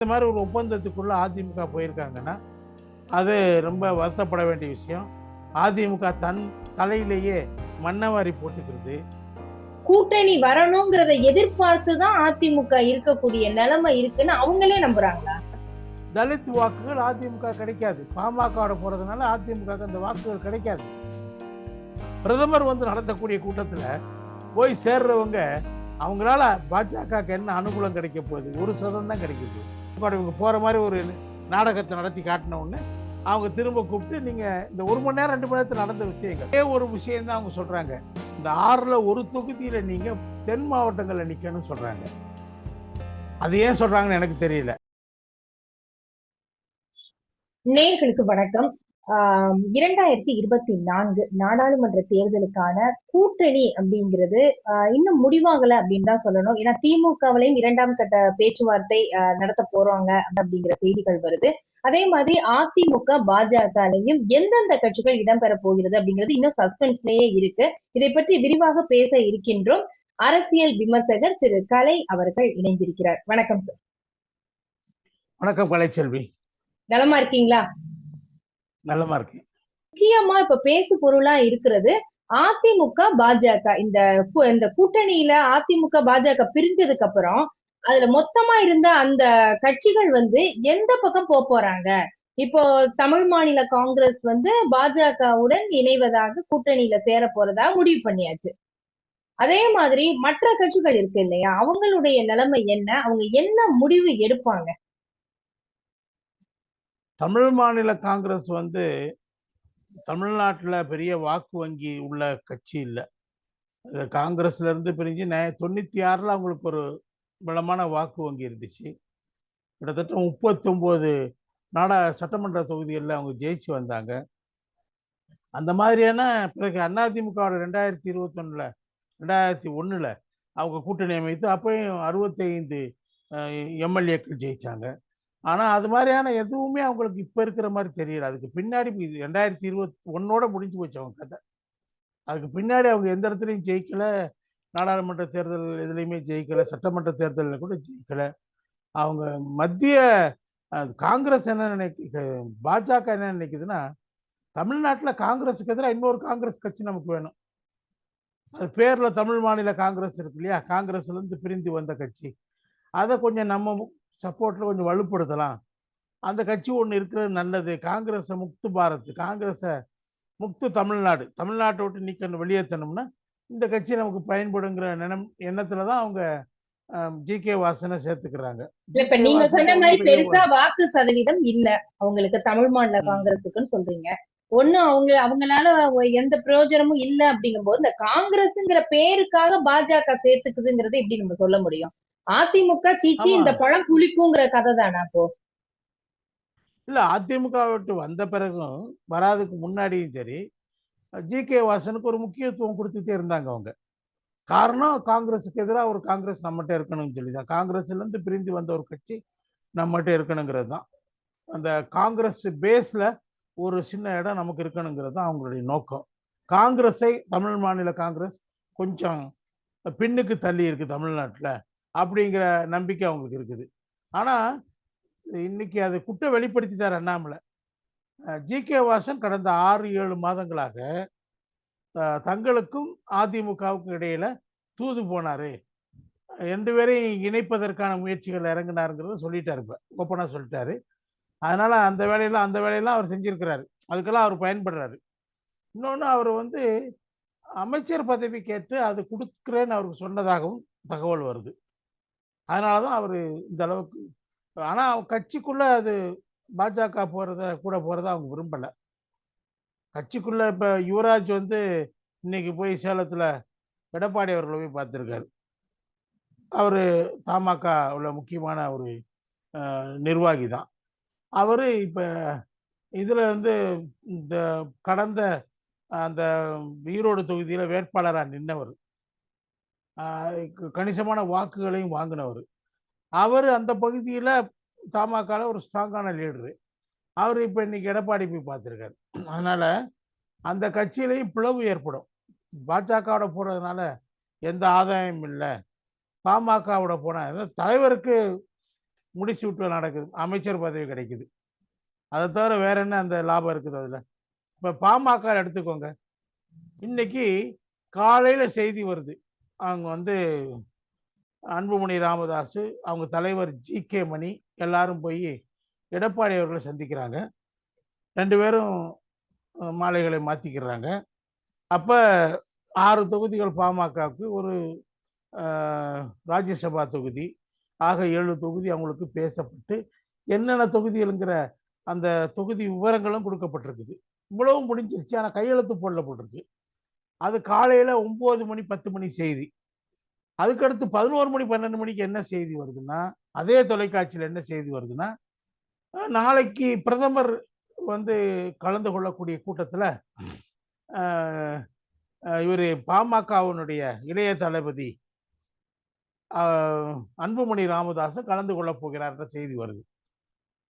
இந்த மாதிரி ஒரு ஒப்பந்தத்துக்குள்ள அதிமுக போயிருக்காங்கன்னா அது ரொம்ப வருத்தப்பட வேண்டிய விஷயம். அதிமுக தன் தலையிலேயே மண்ணவாரி போட்டுக்கிறது. கூட்டணி வரணுங்கிறத எதிர்பார்த்துதான் அதிமுக இருக்கக்கூடிய நிலைமை இருக்குன்னு அவங்களே நம்புறாங்களா? தலித் வாக்குகள் அதிமுக கிடைக்காது. பாமக போறதுனால அதிமுக அந்த வாக்குகள் கிடைக்காது. பிரதமர் நடத்தக்கூடிய கூட்டத்தில் போய் சேர்றவங்க அவங்களால பாஜக என்ன அனுகூலம் கிடைக்க போகுது? 1% தான் கிடைக்குது. இவங்க போற மாதிரி ஒரு நாடகத்தை நடத்தி காட்டின உடனே அவங்க திரும்ப கூப்பிட்டு நீங்க இந்த 1 மணி நேரம் 2 மணி நேரத்தில் நடந்த விஷயங்கள் ஒரு விஷயம் தான் அவங்க சொல்றாங்க. இந்த 6ல் ஒரு தொகுதியில நீங்க தென் மாவட்டங்கள்ல நிக்கணும்னு சொல்றாங்க. அது ஏன் சொல்றாங்கன்னு எனக்கு தெரியல. நேயர்களுக்கு வணக்கம். 2024 நாடாளுமன்ற தேர்தலுக்கான கூட்டணி அப்படிங்கிறது இன்னும் முடிவாகல அப்படின்னு தான் சொல்லணும். ஏன்னா திமுகவிலையும் 2ஆம் கட்ட பேச்சுவார்த்தை நடத்த போறாங்க அப்படிங்கிற செய்திகள் வருது. அதே மாதிரி அதிமுக பாஜகலையும் எந்தெந்த கட்சிகள் இடம்பெற போகிறது அப்படிங்கிறது இன்னும் சஸ்பென்ஸ்லயே இருக்கு. இதை பற்றி விரிவாக பேச இருக்கின்றோம். அரசியல் விமர்சகர் திரு கலை அவர்கள் இணைந்திருக்கிறார். வணக்கம் சார். வணக்கம் கலைச்செல்வி. நலமா இருக்கீங்களா? நல்லமா இருக்கு. முக்கியமா இப்ப பேசு பொருளா இருக்கிறது அதிமுக பாஜக. இந்த கூட்டணியில அதிமுக பாஜக பிரிஞ்சதுக்கு அப்புறம் அதுல மொத்தமா இருந்த அந்த கட்சிகள் எந்த பக்கம் போறாங்க? இப்போ தமிழ் மாநில காங்கிரஸ் பாஜகவுடன் இணைவதாக கூட்டணியில சேர போறதா முடிவு பண்ணியாச்சு. அதே மாதிரி மற்ற கட்சிகள் இருக்கு இல்லையா, அவங்களுடைய நிலைமை என்ன? அவங்க என்ன முடிவு எடுப்பாங்க? தமிழ் மாநில காங்கிரஸ் தமிழ்நாட்டில் பெரிய வாக்கு வங்கி உள்ள கட்சி இல்லை. காங்கிரஸ்ல இருந்து பிரிஞ்சு 96ல் அவங்களுக்கு ஒரு பலமான வாக்கு வங்கி இருந்துச்சு. கிட்டத்தட்ட 39 சட்டமன்ற தொகுதிகளில் அவங்க ஜெயிச்சு வந்தாங்க. அந்த மாதிரியான பிறகு அதிமுக 2021ல் அவங்க கூட்டணி அமைத்து அப்பயும் 65 எம்எல்ஏக்கள் ஜெயிச்சாங்க. ஆனால் அது மாதிரியான எதுவுமே அவங்களுக்கு இப்போ இருக்கிற மாதிரி தெரியல. அதுக்கு பின்னாடி 2021 முடிஞ்சு போச்சு அவங்க கதை. அதுக்கு பின்னாடி அவங்க எந்த இடத்துலையும் ஜெயிக்கல. நாடாளுமன்ற தேர்தல் எதுலையுமே ஜெயிக்கல. சட்டமன்ற தேர்தலில் கூட ஜெயிக்கல. அவங்க மத்திய காங்கிரஸ் என்ன பாஜக என்ன நினைக்குதுன்னா, தமிழ்நாட்டில் காங்கிரஸுக்கு எதிராக இன்னொரு காங்கிரஸ் கட்சி நமக்கு வேணும். அது பேர்ல தமிழ் மாநில காங்கிரஸ் இருக்கு இல்லையா, காங்கிரஸ்ல இருந்து பிரிந்து வந்த கட்சி. அதை கொஞ்சம் நம்ம சப்போர்ட்ல கொஞ்சம் வலுப்படுத்தலாம். அந்த கட்சி ஒன்று இருக்கிறது நல்லது. காங்கிரஸை முக்து பாரத், காங்கிரஸை முக்து தமிழ்நாடு, தமிழ்நாட்டை விட்டு நீக்கணும், வெளியேற்றணும்னா இந்த கட்சி நமக்கு பயன்படுங்கிற எண்ணத்துல தான் அவங்க ஜி.கே. வாசனை சேர்த்துக்கிறாங்க. இப்ப நீங்க சொன்ன மாதிரி பெருசா வாக்கு சதவீதம் இல்ல அவங்களுக்கு தமிழ் மாநில காங்கிரஸுக்குன்னு சொல்றீங்க. ஒண்ணு அவங்களால எந்த பிரயோஜனமும் இல்ல அப்படிங்கும் போது இந்த காங்கிரஸ்ங்கிற பேருக்காக பாஜக சேர்த்துக்குதுங்கிறது எப்படி நம்ம சொல்ல முடியும்? அதிமுக சீச்சி இந்த பழம் புளிக்குங்கிற கதை தானே அப்போ? இல்ல, அதிமுக விட்டு வந்த பிறகும் வராதுக்கு முன்னாடியும் சரி ஜி.கே. வாசனுக்கு ஒரு முக்கியத்துவம் கொடுத்துட்டே இருந்தாங்க அவங்க. காரணம், காங்கிரஸுக்கு எதிராக ஒரு காங்கிரஸ் நம்மகிட்ட இருக்கணும்னு சொல்லி தான். காங்கிரஸ்ல இருந்து பிரிந்து வந்த ஒரு கட்சி நம்மகிட்ட இருக்கணுங்கிறது தான். அந்த காங்கிரஸ் பேஸ்ல ஒரு சின்ன இடம் நமக்கு இருக்கணுங்கிறது தான் அவங்களுடைய நோக்கம். காங்கிரஸை தமிழ் மாநில காங்கிரஸ் கொஞ்சம் பின்னுக்கு தள்ளி இருக்கு தமிழ்நாட்டில் அப்படிங்கிற நம்பிக்கை அவங்களுக்கு இருக்குது. ஆனால் இன்னைக்கு அது குட்டை வெளிப்படுத்திட்டார் அண்ணாமலை. ஜி.கே. வாசன் கடந்த 6-7 மாதங்களாக தங்களுக்கும் அதிமுகவுக்கும் இடையில தூது போனாரு, 2 பேரையும் இணைப்பதற்கான முயற்சிகள் இறங்கினாருங்கிறத சொல்லிட்டாரு. இப்போ ஓப்பனா சொல்லிட்டாரு. அதனால அந்த வேலையெல்லாம் அவர் செஞ்சிருக்கிறாரு. அதுக்கெல்லாம் அவர் பயன்படுறாரு. இன்னொன்று, அவர் அமைச்சர் பதவி கேட்டு அது கொடுக்குறேன்னு அவருக்கு சொன்னதாகவும் தகவல் வருது. அதனால தான் அவர் இந்த அளவுக்கு. ஆனால் கட்சிக்குள்ள அது பாஜக கூட போறத அவங்க விரும்பலை. கட்சிக்குள்ள இப்போ யுவராஜ் இன்னைக்கு போய் சேலத்தில் எடப்பாடி அவர்களை போய் பார்த்துருக்காரு. அவர் தமாக உள்ள முக்கியமான ஒரு நிர்வாகி தான். அவர் இப்போ இதில் இந்த கடந்த அந்த ஈரோடு தொகுதியில் வேட்பாளராக நின்றவர், கணிசமான வாக்குகளையும் வாங்கினவர். அவர் அந்த பகுதியில் தமாக ஒரு ஸ்ட்ராங்கான லீடரு. அவர் இப்போ இன்னைக்கு எடப்பாடி போய் பார்த்துருக்காரு. அதனால அந்த கட்சியிலையும் பிளவு ஏற்படும். பாஜகவோட போறதுனால எந்த ஆதாயமும் இல்லை. பாமகவோட போன தலைவருக்கு முடிச்சு விட்டு நடக்குது, அமைச்சர் பதவி கிடைக்குது. அதை தவிர வேற என்ன அந்த லாபம் இருக்குது அதுல? இப்ப பாமக எடுத்துக்கோங்க. இன்னைக்கு காலையில செய்தி வருது, அவங்க வந்து அன்புமணி ராமதாஸ், அவங்க தலைவர் ஜி.கே. மணி எல்லாரும் போய் எடப்பாடி அவர்களை சந்திக்கிறாங்க. 2 பேரும் மாலைகளை மாத்திக்கிறாங்க. அப்ப 6 தொகுதிகள் பாமகவுக்கு, ஒரு ராஜ்யசபா தொகுதி, ஆக 7 தொகுதி அவங்களுக்கு பேசப்பட்டு, என்னென்ன தொகுதிகள்ங்கிற அந்த தொகுதி விவரங்களும் கொடுக்கப்பட்டிருக்குது. இவ்வளவும் முடிஞ்சிருச்சு. ஆனால் கையெழுத்து போடப்பட்டிருக்கு. அது காலையில் 9 மணி 10 மணி செய்தி. அதுக்கடுத்து 11 மணி 12 மணிக்கு என்ன செய்தி வருதுன்னா, அதே தொலைக்காட்சியில் என்ன செய்தி வருதுன்னா, நாளைக்கு பிரதமர் வந்து கலந்து கொள்ளக்கூடிய கூட்டத்தில் இவர் பாமகவினுடைய இளைய தளபதி அன்புமணி ராமதாஸ் கலந்து கொள்ளப் போகிறார்ன்ற செய்தி வருது.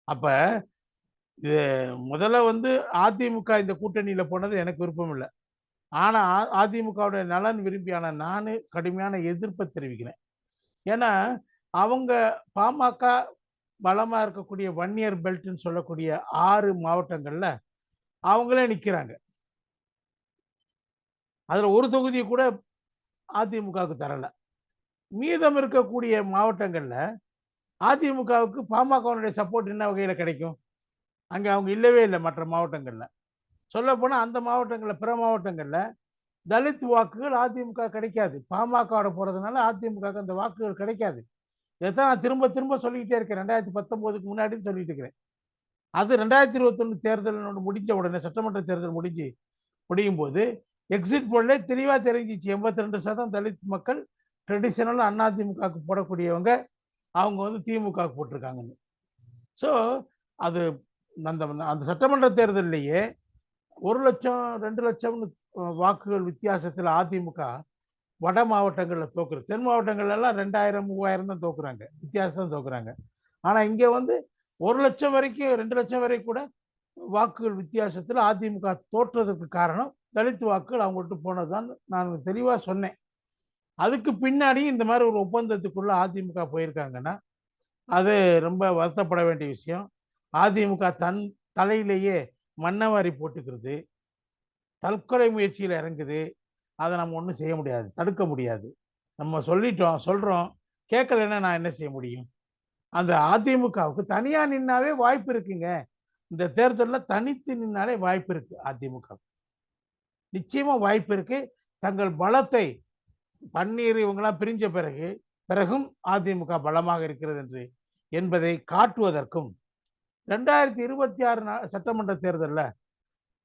அப்ப இது முதல்ல வந்து அதிமுக இந்த கூட்டணியில போனது எனக்கு விருப்பம் இல்லை. ஆனா அதிமுகவுடைய நலன் விரும்பியான நானு கடுமையான எதிர்ப்பை தெரிவிக்கிறேன். ஏன்னா அவங்க பாமக பலமா இருக்கக்கூடிய வன்னியர் பெல்ட்னு சொல்லக்கூடிய 6 மாவட்டங்கள்ல அவங்களே நிக்கிறாங்க. அதுல ஒரு தொகுதியை கூட அதிமுகவுக்கு தரல. மீதம் இருக்கக்கூடிய மாவட்டங்கள்ல அதிமுகவுக்கு பாமகவுடைய சப்போர்ட் என்ன வகையில கிடைக்கும்? அங்க அவங்க இல்லவே இல்லை. மற்ற மாவட்டங்கள்ல சொல்ல போனா, அந்த மாவட்டங்கள்ல, பிற மாவட்டங்கள்ல தலித் வாக்குகள் அதிமுக கிடைக்காது. பாமகவோட போறதுனால அதிமுக அந்த வாக்குகள் கிடைக்காது. இதைத்தான் நான் திரும்ப திரும்ப சொல்லிக்கிட்டே இருக்கேன். 2019க்கு முன்னாடி சொல்லிட்டு இருக்கிறேன். அது 2021 தேர்தல் முடிஞ்ச உடனே, சட்டமன்ற தேர்தல் முடியும் போது எக்ஸிட் போல்ல தெளிவா தெரிஞ்சிச்சு. 82% தலித் மக்கள் ட்ரெடிஷனல் அதிமுகவுக்கு போடக்கூடியவங்க, அவங்க வந்து திமுக போட்டிருக்காங்கன்னு. ஸோ அது அந்த அந்த சட்டமன்ற தேர்தலிலேயே 1 லட்சம் 2 லட்சம் வாக்குகள் வித்தியாசத்தில் அதிமுக வட மாவட்டங்களில் தோக்குறது. தென் மாவட்டங்கள்ல எல்லாம் 2000 3000 தான் தோக்குறாங்க, வித்தியாசம் தான் தோக்குறாங்க. ஆனா இங்க வந்து 1 லட்சம் வரைக்கும் 2 லட்சம் வரை கூட வாக்குகள் வித்தியாசத்தில் அதிமுக தோற்றதுக்கு காரணம் தலித் வாக்குகள் அவங்கள்ட்ட போனதுதான் நான் தெளிவா சொன்னேன். அதுக்கு பின்னாடி இந்த மாதிரி ஒரு ஒப்பந்தத்துக்குள்ள அதிமுக போயிருக்காங்கன்னா அது ரொம்ப வருத்தப்பட வேண்டிய விஷயம். அதிமுக தன் தலையிலேயே மண்ணவாரி போட்டுக்கிறது, தற்கொலை முயற்சியில் இறங்குது. அதை நம்ம ஒன்றும் செய்ய முடியாது, தடுக்க முடியாது. நம்ம சொல்றோம், கேட்கலன்னா நான் என்ன செய்ய முடியும்? அந்த அதிமுகவுக்கு தனியா நின்னாவே வாய்ப்பு இருக்குங்க. இந்த தேர்தலில் தனித்து நின்னாலே வாய்ப்பு இருக்கு. அதிமுக நிச்சயமா வாய்ப்பு இருக்கு. தங்கள் பலத்தை பன்னீர் இவங்கெல்லாம் பிரிஞ்ச பிறகும் அதிமுக பலமாக இருக்கிறது என்பதை காட்டுவதற்கும் 2026 சட்டமன்ற தேர்தலில்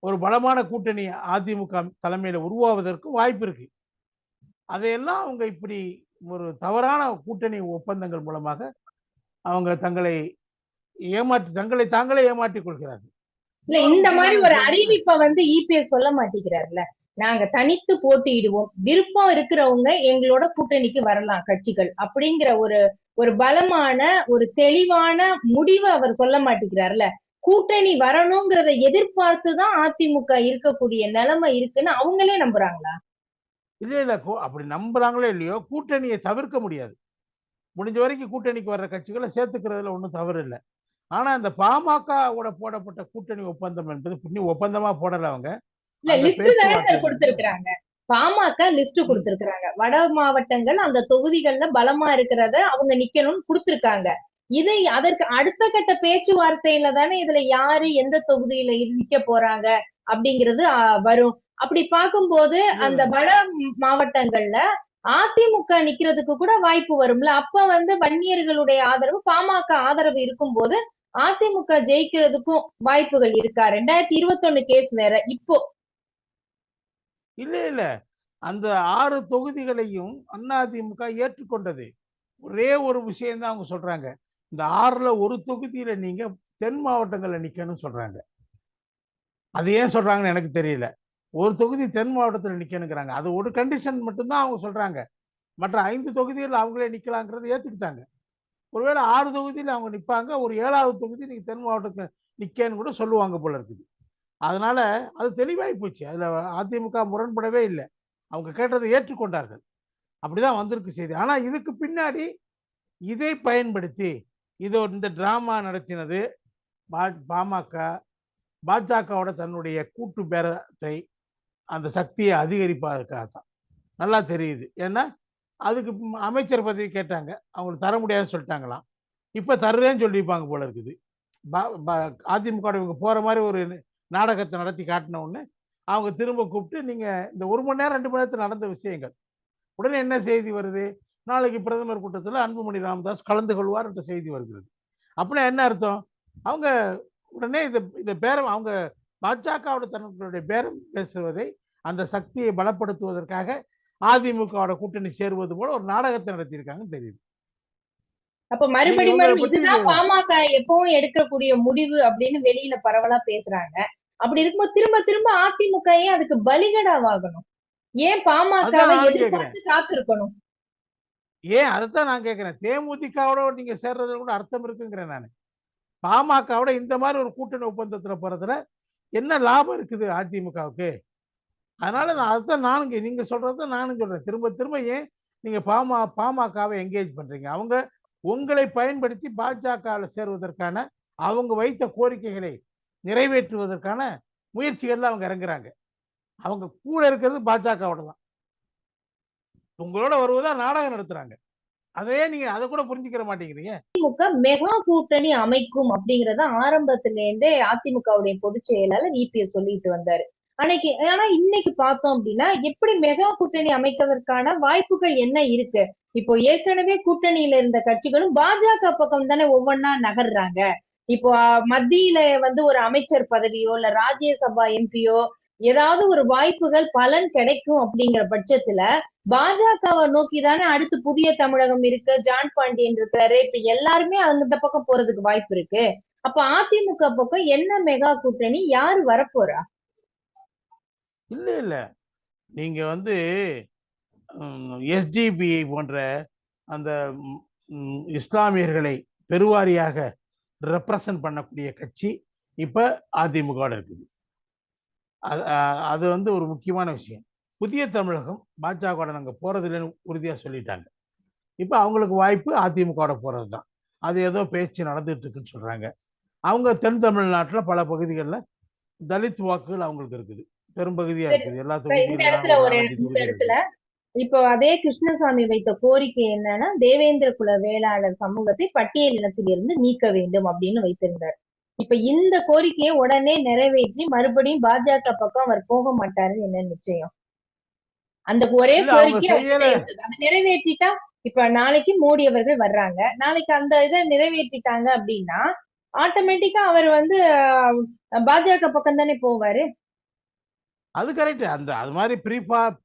ஒரு பலமான கூட்டணி அதிமுக தலைமையில் உருவாவதற்கும் வாய்ப்பு இருக்கு. அதையெல்லாம் அவங்க இப்படி ஒரு தவறான கூட்டணி ஒப்பந்தங்கள் மூலமாக அவங்க தங்களை தாங்களே ஏமாற்றிக் கொள்கிறார்கள். இல்ல, இந்த மாதிரி ஒரு அறிவிப்பை வந்து இபிஎஸ் சொல்ல மாட்டேங்கிறார்ல. நாங்க தனித்து போட்டியிடுவோம், விருப்பம் இருக்கிறவங்க எங்களோட கூட்டணிக்கு வரலாம் கட்சிகள் அப்படிங்கிற ஒரு பலமான ஒரு தெளிவான முடிவை அவர் சொல்ல மாட்டேங்கிறார்ல. கூட்டணி வரணுங்கிறத எதிர்பார்த்துதான் அதிமுக இருக்கக்கூடிய நிலைமை இருக்குன்னு அவங்களே நம்புறாங்களா? இல்ல அப்படி நம்புறாங்களோ இல்லையோ, கூட்டணியை தவிர்க்க முடியாது. முடிஞ்ச வரைக்கும் கூட்டணிக்கு வர்ற கட்சிகளை சேர்த்துக்கிறதுல ஒன்றும் தவறு இல்லை. ஆனா இந்த பாமகவோட போடப்பட்ட கூட்டணி ஒப்பந்தம் என்பது இன்னும் ஒப்பந்தமா போடல. அவங்க இல்ல, லிஸ்ட் தானே கொடுத்திருக்கிறாங்க. பாமக லிஸ்ட் கொடுத்திருக்கிறாங்க. வட மாவட்டங்கள் அந்த தொகுதிகள்ல பலமா இருக்கிறத அவங்க நிக்கணும்னு கொடுத்திருக்காங்க. இது அதற்கு அடுத்த கட்ட பேச்சுவார்த்தையில தானே இதுல யாரு எந்த தொகுதியில நிக்க போறாங்க அப்படிங்கிறது வரும். அப்படி பார்க்கும்போது அந்த வட மாவட்டங்கள்ல அதிமுக நிக்கிறதுக்கு கூட வாய்ப்பு வரும்ல. அப்ப வந்து வன்னியர்களுடைய ஆதரவு, பாமக ஆதரவு இருக்கும் போது அதிமுக ஜெயிக்கிறதுக்கும் வாய்ப்புகள் இருக்கா? 2021 கேஸ் வேற. இப்போ இல்ல அந்த 6 தொகுதிகளையும் அதிமுக ஏற்றுக்கொண்டது. ஒரே ஒரு விஷயம் தான் அவங்க சொல்றாங்க, இந்த 6ல ஒரு தொகுதியில நீங்க தென் மாவட்டங்கள்ல நிக்கணும்னு சொல்றாங்க. அது ஏன் சொல்றாங்கன்னு எனக்கு தெரியல. ஒரு தொகுதி தென் மாவட்டத்தில் நிக்கணுங்கிறாங்க. அது ஒரு கண்டிஷன் மட்டும்தான் அவங்க சொல்றாங்க. மற்ற 5 தொகுதிகள் அவங்களே நிக்கலாங்கிறத ஏத்துக்கிட்டாங்க. ஒருவேளை 6 தொகுதியில் அவங்க நிற்பாங்க, ஒரு 7வது தொகுதி நீங்க தென் மாவட்டத்தில் நிக்கன்னு கூட சொல்லுவாங்க போல இருக்குது. அதனால அது தெளிவாகி போச்சு. அதுல அதிமுக முரண்படவே இல்லை. அவங்க கேட்டதை ஏற்றுக்கொண்டார்கள். அப்படிதான் வந்திருக்கு செய்தி. ஆனா இதுக்கு பின்னாடி இதை பயன்படுத்தி இந்த டிராமா நடத்தினது பாமக பாஜகவோட தன்னுடைய கூட்டு பேரத்தை அந்த சக்தியை அதிகரிப்பதற்காக தான். நல்லா தெரியுது. ஏன்னா அதுக்கு அமைச்சர் பதவி கேட்டாங்க, அவங்களுக்கு தர முடியாதுன்னு சொல்லிட்டாங்களாம். இப்போ தர்றேன்னு சொல்லியிருப்பாங்க போல இருக்குது. அதிமுக இவங்க போகிற மாதிரி ஒரு நாடகத்தை நடத்தி காட்டின உடனே அவங்க திரும்ப கூப்பிட்டு நீங்கள் இந்த 1 மணி நேரம் 2 மணி நேரத்தில் நடந்த விஷயங்கள் உடனே என்ன செய்தி வருது, நாளைக்கு பிரதமர் கூட்டத்தில் அன்புமணி ராமதாஸ் கலந்து கொள்வார் என்ற செய்தி வருகிறது. அப்படின்னா என்ன அர்த்தம், அவங்க உடனே இதை பேரம் அவங்க பாஜகவோட தன்னுடைய பேரம் பேசுவதை அந்த சக்தியை பலப்படுத்துவதற்காக அதிமுகவோட கூட்டணி சேருவது போல ஒரு நாடகத்தை நடத்தியிருக்காங்கன்னு தெரியுது. அப்ப மறுபடியும் இதுதான் பாமக எப்பவும் எடுக்கக்கூடிய முடிவு அப்படின்னு வெளியில பரவலா பேசுறாங்க. அப்படி இருக்கும்போது திரும்ப திரும்ப அதிமுக ஏன் அதுக்கு பலிகடாவாகணும்? ஏன் பாமகவை எதிர்பார்த்து காத்திருக்கணும்? ஏன் அதைத்தான் நான் கேட்கிறேன். தேமுதிகவோட நீங்க சேர்றதுல கூட அர்த்தம் இருக்குங்கிறேன் நான். பாமகவோட இந்த மாதிரி ஒரு கூட்டணி ஒப்பந்தத்துல போறதுல என்ன லாபம் இருக்குது அதிமுகவுக்கு? அதனால நான் அதைத்தான் நானும் நீங்க சொல்றத நானும் சொல்றேன். திரும்ப திரும்ப ஏன் நீங்க பாமகவை என்கேஜ் பண்றீங்க? அவங்க உங்களை பயன்படுத்தி பாஜகவில் சேருவதற்கான அவங்க வைத்த கோரிக்கைகளை நிறைவேற்றுவதற்கான முயற்சிகள்ல அவங்க இறங்குறாங்க. அவங்க கூட இருக்கிறது பாஜகவோட தான். உங்களோட வருவதா நாடகம் நடத்துறாங்க. அதையே நீங்க அதை கூட புரிஞ்சுக்கிற மாட்டேங்கிறீங்க. திமுக மெகா கூட்டணி அமைக்கும் அப்படிங்கறத ஆரம்பத்திலேருந்தே அதிமுகவுடைய பொதுச் செயலாளர் இபிஎஸ் சொல்லிட்டு வந்தாரு. ஆனா இன்னைக்கு பார்த்தோம் அப்படின்னா எப்படி மெகா கூட்டணி அமைப்பதற்கான வாய்ப்புகள் என்ன இருக்கு? இப்போ ஏற்கனவே கூட்டணியில இருந்த கட்சிகளும் பாஜக பக்கம் தானே ஒவ்வொன்னா நகர்றாங்க. இப்போ மத்தியில ஒரு அமைச்சர் பதவியோ இல்ல ராஜ்யசபா எம்பியோ ஏதாவது ஒரு வாய்ப்புகள் பலன் கிடைக்கும் அப்படிங்கிற பட்சத்துல பாஜகவை நோக்கி தானே அடுத்து புதிய தமிழகம் இருக்கு, ஜான் பாண்டியன் இருக்காரு, இப்ப எல்லாருமே அந்த பக்கம் போறதுக்கு வாய்ப்பு இருக்கு. அப்ப அதிமுக பக்கம் என்ன மெகா கூட்டணி, யாரு வரப்போறா? இல்ல இல்ல நீங்க எஸ்டிபிஐ போன்ற அந்த இஸ்லாமியர்களை பெருவாரியாக ரெப்ரசன்ட் பண்ணக்கூடிய கட்சி இப்ப அதிமுக இருக்குது. அது ஒரு முக்கியமான விஷயம். புதிய தமிழகம் பாஜக நாங்கள் போறதில்லைன்னு உறுதியாக சொல்லிட்டாங்க. இப்போ அவங்களுக்கு வாய்ப்பு அதிமுக போறது தான். அது ஏதோ பேச்சு நடந்துட்டு இருக்குன்னு சொல்றாங்க. அவங்க தென் தமிழ்நாட்டில் பல பகுதிகளில் தலித் வாக்குகள் அவங்களுக்கு இருக்குது, பெரும்பகுதியா இருக்குது. எல்லா தொகுதியிலும் இப்போ அதே கிருஷ்ணசாமி வைத்த கோரிக்கை என்னன்னா, தேவேந்திர குல வேளாளர் சமூகத்தை பட்டியல் இனத்திலிருந்து நீக்க வேண்டும் அப்படின்னு வைத்திருந்தார். இப்ப இந்த கோரிக்கையை உடனே நிறைவேற்றி மறுபடியும் பாஜக பக்கம் அவர் போக மாட்டாருன்னு என்ன நிச்சயம்? அந்த ஒரே கோரிக்கை நிறைவேற்றிட்டா, இப்ப நாளைக்கு மோடி அவர்கள் வர்றாங்க, நாளைக்கு அந்த இதை நிறைவேற்றிட்டாங்க அப்படின்னா ஆட்டோமேட்டிக்கா அவர் பாஜக பக்கம் தானே போவாரு. அது கரெக்ட். அது மாதிரி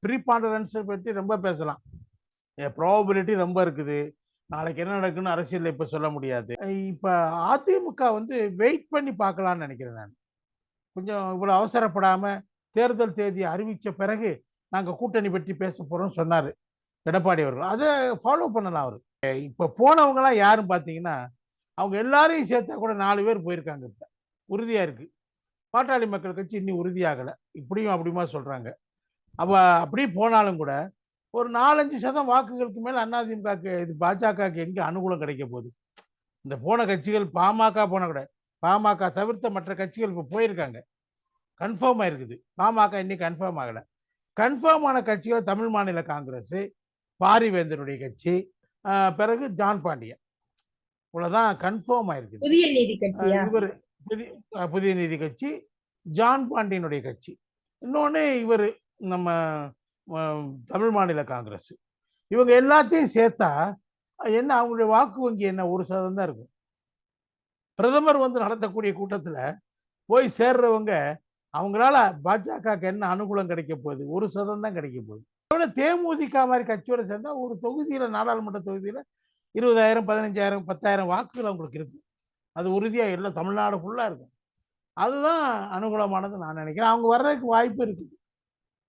ப்ரீபாண்டரன்ஸ் பற்றி ரொம்ப பேசலாம். ப்ராபபிலிட்டி ரொம்ப இருக்குது. நாளைக்கு என்ன நடக்குன்னு அரசியல் இப்ப சொல்ல முடியாது. இப்ப அதிமுக வெயிட் பண்ணி பார்க்கலாம்னு நினைக்கிறேன் நான். கொஞ்சம் இவ்வளவு அவசரப்படாம தேர்தல் தேதியை அறிவிச்ச பிறகு நாங்க கூட்டணி பற்றி பேச போறோம்னு சொன்னாரு எடப்பாடி அவர்கள். அதை ஃபாலோ பண்ணலாம் அவரு. இப்ப போனவங்கலாம் யாரும் பார்த்தீங்கன்னா அவங்க எல்லாரையும் சேர்த்தா கூட 4 பேர் போயிருக்காங்க. இப்ப உறுதியா இருக்கு. பாட்டாளி மக்கள் கட்சி இன்னும் உறுதியாகலை. இப்படியும் அப்படியுமா சொல்றாங்க. அப்ப அப்படி போனாலும் கூட ஒரு 4-5% வாக்குகளுக்கு மேல் அதிமுக இது பாஜகவுக்கு எங்க அனுகூலம் கிடைக்க போகுது? இந்த போன கட்சிகள் பாமக போன கூட பாமக தவிர்த்த மற்ற கட்சிகள் இப்போ போயிருக்காங்க. கன்ஃபார்ம் ஆயிருக்குது. பாமக இன்னைக்கு கன்ஃபார்ம் ஆகலை. கன்ஃபார்ம் ஆன கட்சிகள் தமிழ் மாநில காங்கிரஸ், பாரிவேந்தருடைய கட்சி, பிறகு ஜான் பாண்டியன், இவ்வளவுதான் கன்ஃபார்ம் ஆயிருக்குது. புதிய நீதி கட்சி, இவர் புதிய நீதி கட்சி, ஜான் பாண்டியனுடைய கட்சி, இன்னொன்னு இவர் நம்ம தமிழ் மாநில காங்கிரஸ். இவங்க எல்லாத்தையும் சேர்த்தா என்ன அவங்களுடைய வாக்கு வங்கி என்ன 1% தான் இருக்கும். பிரதமர் நடத்தக்கூடிய கூட்டத்தில் போய் சேர்றவங்க அவங்களால பாஜக என்ன அனுகூலம் கிடைக்க போகுது? 1% தான் கிடைக்க போகுது. தேமுதிக மாதிரி கட்சியோட சேர்ந்தா ஒரு தொகுதியில, நாடாளுமன்ற தொகுதியில 20,000, 15,000, 10,000 வாக்குகள் அவங்களுக்கு இருக்கு. அது உறுதியா எல்லாம் தமிழ்நாடு ஃபுல்லா இருக்கும். அதுதான் அனுகூலமானது நான் நினைக்கிறேன். அவங்க வர்றதுக்கு வாய்ப்பு இருக்குது.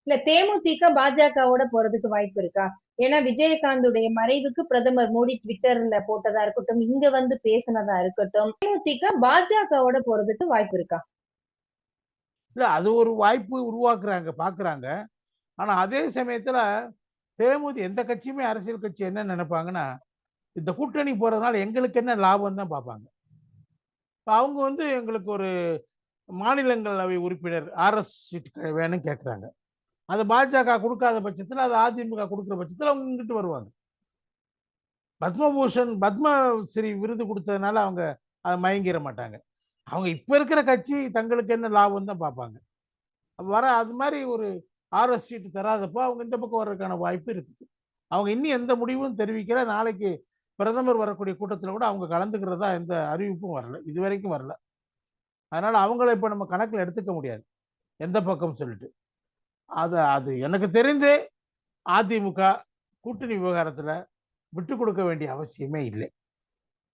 இல்ல தேமுதிக பாஜகவோட போறதுக்கு வாய்ப்பு இருக்கா? ஏன்னா விஜயகாந்துடைய மறைவுக்கு பிரதமர் மோடி ட்விட்டர்ல போட்டதா இருக்கட்டும், இங்க பேசினதா இருக்கட்டும், தேமுதிக பாஜகவோட போறதுக்கு வாய்ப்பு இருக்கா? இல்ல அது ஒரு வாய்ப்பு உருவாக்குறாங்க, பாக்குறாங்க. ஆனா அதே சமயத்துல எந்த கட்சியுமே அரசியல் கட்சி என்ன நினைப்பாங்கன்னா, இந்த கூட்டணி போறதுனால எங்களுக்கு என்ன லாபம் தான் பார்ப்பாங்க. இப்ப அவங்க வந்து எங்களுக்கு ஒரு மாநிலங்களவை உறுப்பினர் ஆர்எஸ் சீட் வேணும்னு கேட்குறாங்க. அது பாஜக குடுக்காத பட்சத்தில, அது அதிமுக குடுக்குற பட்சத்தில அவங்க இங்கிட்டு வருவாங்க. பத்மபூஷன், பத்மஸ்ரீ விருது குடுத்ததுனால அவங்க மயங்கிற மாட்டாங்க. அவங்க இப்ப இருக்கிற கட்சி தங்களுக்கு என்ன லாபம் தான் பார்ப்பாங்க. அது மாரி ஒரு ஆர்எஸ் சீட் தராதப்போ அவங்க இந்த பக்கம் வர்றதுக்கான வாய்ப்பு இருக்குது. அவங்க இன்னும் எந்த முடிவும் தெரிவிக்கல. நாளைக்கு பிரதமர் வரக்கூடிய கூட்டத்தில கூட அவங்க கலந்துக்கிறதா எந்த அறிவிப்பும் வரல. இதுவரைக்கும் வரல. அதனால அவங்கள இப்ப நம்ம கணக்குல எடுத்துக்க முடியாது. எந்த பக்கம் சொல்லிட்டு. அது எனக்கு தெரிந்து அதிமுக கூட்டணி விவகாரத்துல விட்டுக் கொடுக்க வேண்டிய அவசியமே இல்லை.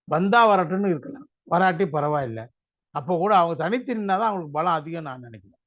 வந்தா வரட்டும்னு இருக்கலாம். வராட்டி பரவாயில்ல. அப்போ கூட அவங்க தனித்து நின்னா தான் அவங்களுக்கு பலம் அதிகம் நான் நினைக்கிறேன்.